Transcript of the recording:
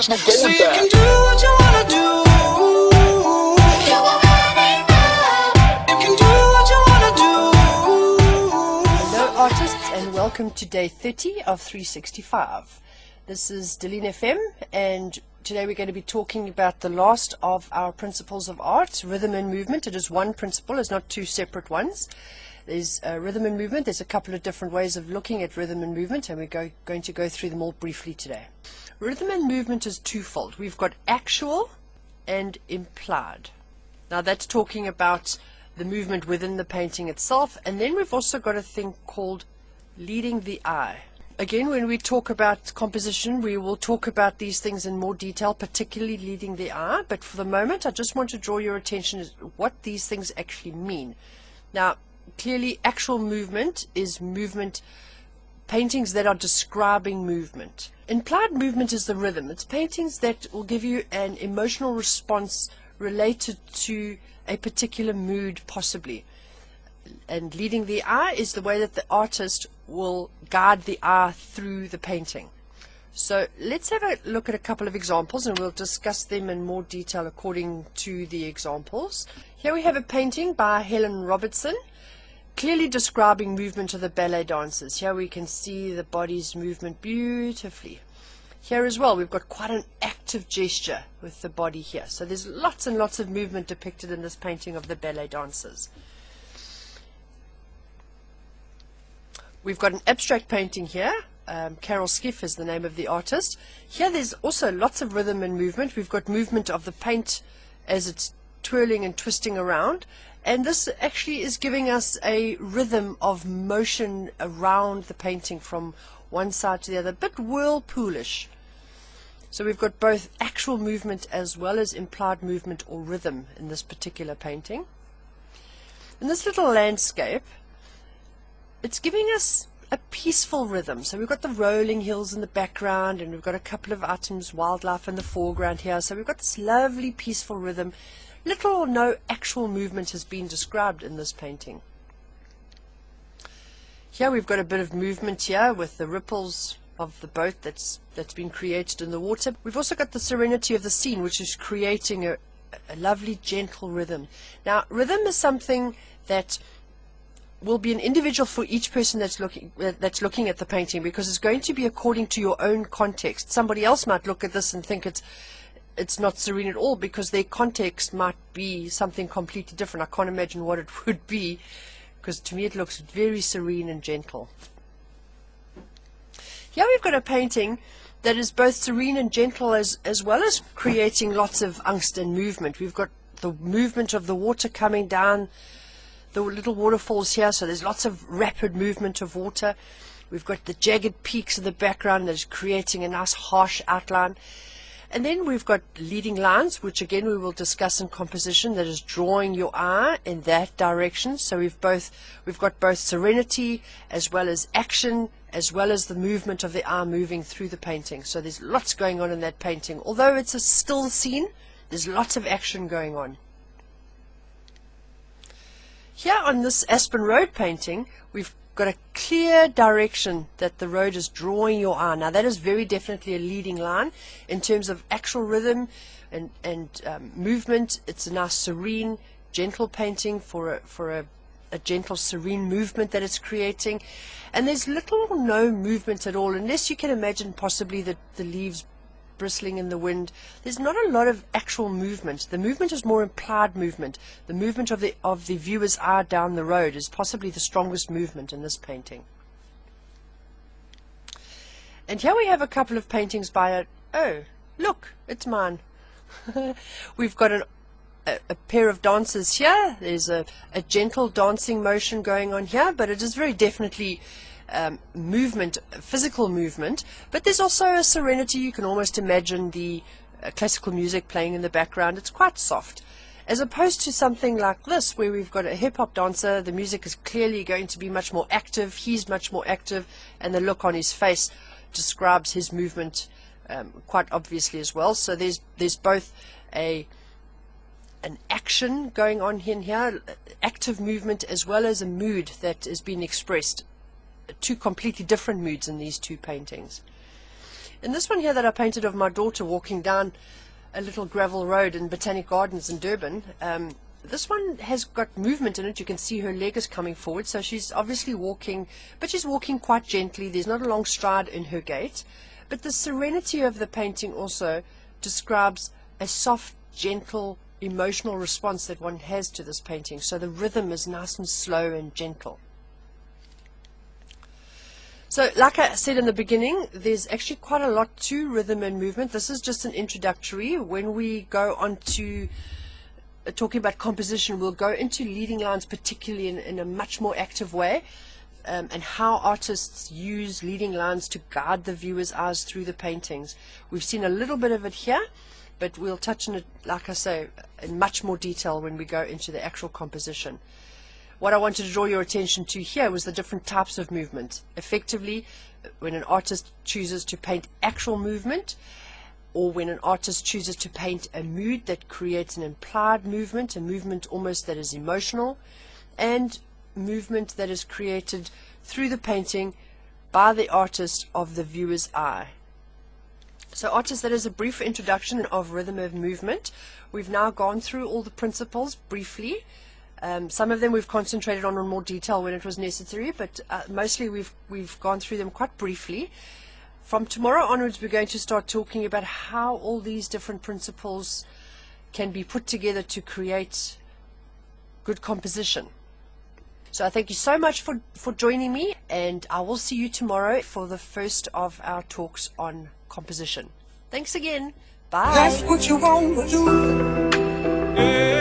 there's no going So you back. can do what you wanna do. You already know. You can do what you wanna do. Hello artists, and welcome to day 30 of 365. This is Dalene FM, and today we're going to be talking about the last of our principles of art, rhythm and movement. It is one principle, it's not two separate ones. There's rhythm and movement. There's a couple of different ways of looking at rhythm and movement, and we're going to go through them all briefly today. Rhythm and movement is twofold. We've got actual and implied. Now that's talking about the movement within the painting itself, and then we've also got a thing called leading the eye. Again, when we talk about composition, we will talk about these things in more detail, particularly leading the eye, but for the moment I just want to draw your attention to what these things actually mean. Now, clearly actual movement is movement, paintings that are describing movement. Implied movement is the rhythm. It's paintings that will give you an emotional response related to a particular mood, possibly. And leading the eye is the way that the artist will guide the eye through the painting. So let's have a look at a couple of examples, and we'll discuss them in more detail according to the examples. Here we have a painting by Helen Robertson, clearly describing movement of the ballet dancers. Here we can see the body's movement beautifully. Here as well we've got quite an active gesture with the body here. So there's lots and lots of movement depicted in this painting of the ballet dancers. We've got an abstract painting here. Carol Skiff is the name of the artist. Here there's also lots of rhythm and movement. We've got movement of the paint as it's twirling and twisting around. And this actually is giving us a rhythm of motion around the painting from one side to the other, a bit whirlpoolish. So we've got both actual movement as well as implied movement or rhythm in this particular painting. In this little landscape, it's giving us a peaceful rhythm. So we've got the rolling hills in the background, and we've got a couple of items, wildlife in the foreground here. So we've got this lovely peaceful rhythm. Little or no actual movement has been described in this painting. Here we've got a bit of movement here with the ripples of the boat that's been created in the water. We've also got the serenity of the scene, which is creating a lovely gentle rhythm. Now rhythm is something that will be an individual for each person that's looking at the painting, because it's going to be according to your own context. Somebody else might look at this and think it's not serene at all, because their context might be something completely different. I can't imagine what it would be, because to me it looks very serene and gentle. Here we've got a painting that is both serene and gentle, as well as creating lots of angst and movement. We've got the movement of the water coming down the little waterfalls here, so there's lots of rapid movement of water. We've got the jagged peaks in the background that is creating a nice harsh outline. And then we've got leading lines, which again we will discuss in composition, that is drawing your eye in that direction. So we've got both serenity as well as action, as well as the movement of the eye moving through the painting. So there's lots going on in that painting. Although it's a still scene, there's lots of action going on. Here on this Aspen Road painting, we've got a clear direction that the road is drawing your eye. Now that is very definitely a leading line in terms of actual rhythm and movement. It's a nice serene, gentle painting for a gentle, serene movement that it's creating. And there's little or no movement at all, unless you can imagine possibly the leaves bristling in the wind. There's not a lot of actual movement. The movement is more implied movement. The movement of the viewer's eye down the road is possibly the strongest movement in this painting. And here we have a couple of paintings by oh, look, it's mine. We've got a pair of dancers here. There's a gentle dancing motion going on here, but it is very definitely movement, physical movement, but there's also a serenity. You can almost imagine the classical music playing in the background. It's quite soft, as opposed to something like this where we've got a hip-hop dancer. The music is clearly going to be much more active. He's much more active, and the look on his face describes his movement quite obviously as well. So there's both an action going on in here, active movement, as well as a mood that is being expressed. Two completely different moods in these two paintings. In this one here that I painted of my daughter walking down a little gravel road in Botanic Gardens in Durban, this one has got movement in it. You can see her leg is coming forward, so she's obviously walking, but she's walking quite gently. There's not a long stride in her gait, but the serenity of the painting also describes a soft, gentle, emotional response that one has to this painting. So the rhythm is nice and slow and gentle. So like I said in the beginning, there's actually quite a lot to rhythm and movement. This is just an introductory. When we go on to talking about composition, we'll go into leading lines, particularly in a much more active way, and how artists use leading lines to guide the viewer's eyes through the paintings. We've seen a little bit of it here, but we'll touch on it, like I say, in much more detail when we go into the actual composition. What I wanted to draw your attention to here was the different types of movement. Effectively, when an artist chooses to paint actual movement, or when an artist chooses to paint a mood that creates an implied movement, a movement almost that is emotional, and movement that is created through the painting by the artist of the viewer's eye. So artists, that is a brief introduction of rhythm and movement. We've now gone through all the principles briefly. Some of them we've concentrated on in more detail when it was necessary, but mostly we've gone through them quite briefly. From tomorrow onwards, we're going to start talking about how all these different principles can be put together to create good composition. So I thank you so much for joining me, and I will see you tomorrow for the first of our talks on composition. Thanks again. Bye. That's what you want to do. Yeah.